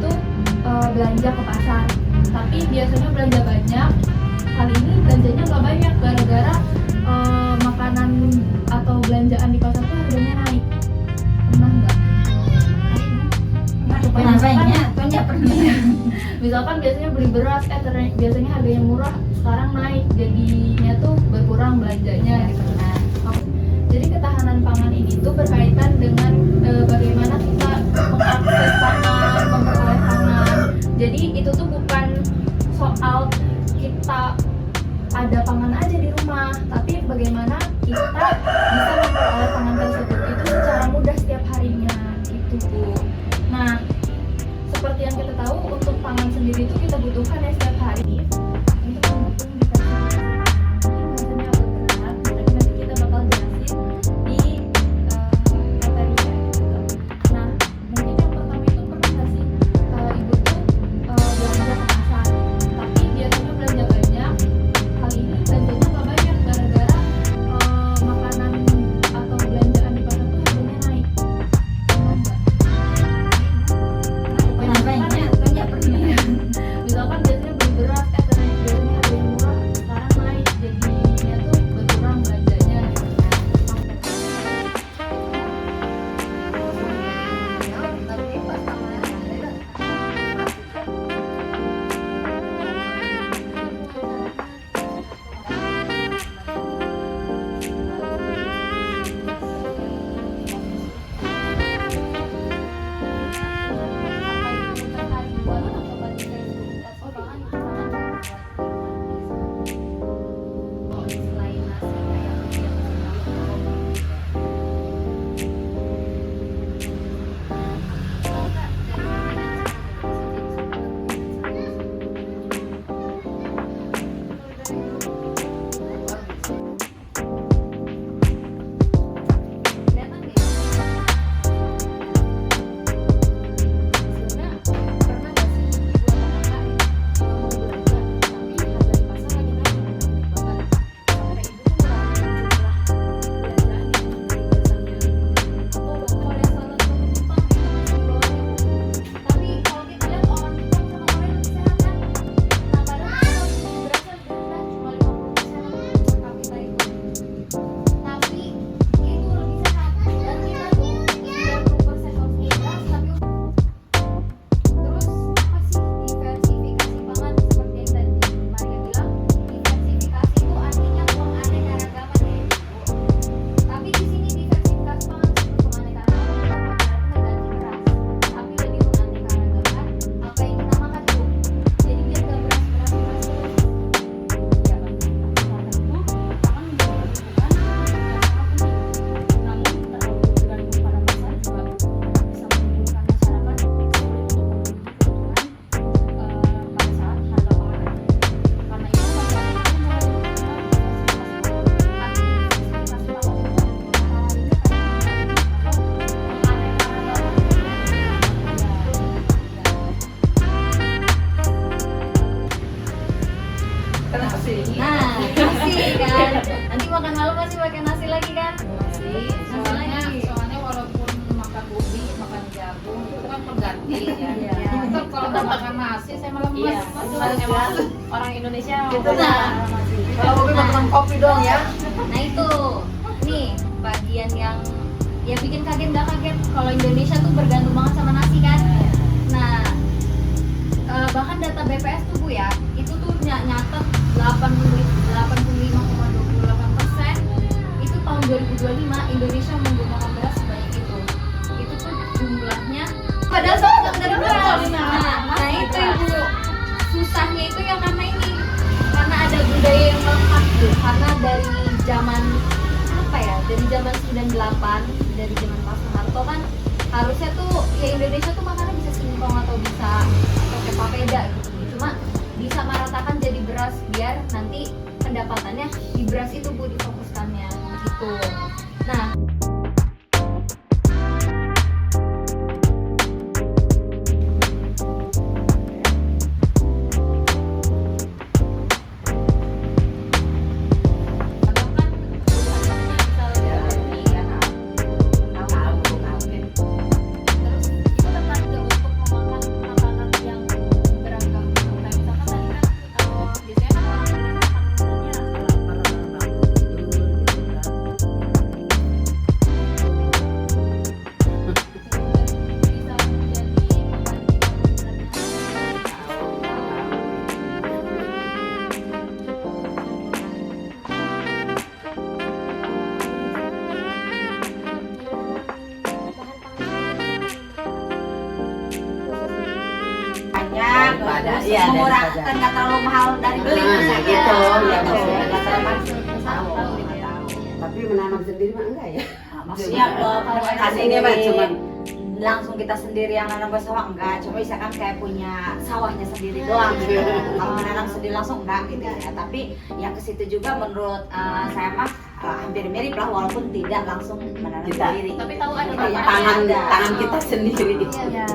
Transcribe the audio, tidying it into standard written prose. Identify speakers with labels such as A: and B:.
A: tuh belanja ke pasar, tapi biasanya belanja banyak. Kali ini belanjanya nggak banyak gara-gara makanan atau belanjaan di pasar tuh harganya naik. Pernah nggak? Misalkan biasanya beli beras, biasanya harganya murah, sekarang naik, jadinya tuh berkurang belanjanya gitu. Nah, jadi ketahanan pangan ini tuh berkaitan dengan bagaimana kita mengakses pangan, memperoleh pangan. Jadi itu tuh bukan soal kita ada pangan aja di rumah, tapi bagaimana kita bisa memperoleh pangan tersebut itu secara mudah setiap harinya gitu, Bu. Nah, seperti yang kita tahu, untuk pangan sendiri itu kita butuhkan ya setiap hari. Untuk mendukung bahasanya agak berat, tapi nanti kita bakal jelasin di materinya gitu. Nah, mungkin yang pertama itu pernah nggak sih ibu tuh belanja ke pasar, tapi biasanya belanja banyak. Kali ini belanjanya nggak banyak gara-gara makanan atau belanjaan di pasar tuh harganya naik. Misalkan biasanya beli beras, biasanya harganya murah, sekarang naik, jadinya tuh berkurang belanjanya.
B: Nah, nasi kan. Nanti makan malam pasti pakai nasi lagi kan?
C: Soalnya walaupun makan ubi, makan jagung itu kan pengganti ya. Tetap kalau nggak makan nasi saya malah
B: Iya,
C: orang Indonesia
B: gitu nah.
C: Kalau ubi makan kopi dong ya.
B: Nah itu, nih bagian yang ya bikin kaget nggak kaget kalau Indonesia tuh bergantung banget sama nasi kan. Nah, bahkan data BPS tuh Bu ya, itu tuh nyatet 85,28% itu tahun 2025 Indonesia menggunakan beras sebanyak itu. Itu tuh jumlahnya padahal sama dari beras. Nah itu Ibu, susahnya itu ya karena ini, karena ada budaya yang melekat tuh, karena dari zaman apa ya, dari zaman 98, dari zaman Pak Soeharto kan harusnya tuh ya Indonesia tuh makannya bisa singkong atau bisa pakai papeda gitu, cuma bisa meratakan jadi beras biar nanti pendapatannya di beras itu Bu difokuskannya gitu. Nah terus ibu tertarik nggak untuk memakan makanan
D: daripada
B: terus
D: iya
B: murah
D: daripada
B: kan nggak terlalu mahal dari beli
D: nah,
B: misalnya.
D: gitu ya
B: Gitu.
D: maksudnya
B: Nggak terlalu mahal.
D: tahu tapi menanam sendiri mah enggak ya
B: Nah, maksudnya
D: hasilnya mah cuman
B: langsung kita sendiri yang nanam buat sawah enggak, cuma misalkan kayak punya sawahnya sendiri doang gitu. Kalau menanam sendiri langsung enggak gitu ya. Tapi yang ke situ juga menurut saya mah hampir mirip lah walaupun tidak langsung menanam
D: Kita.
B: sendiri.
A: Tapi tahu ada
B: Iya,
D: tangan
B: ada.
D: tangan kita sendiri
A: Iya.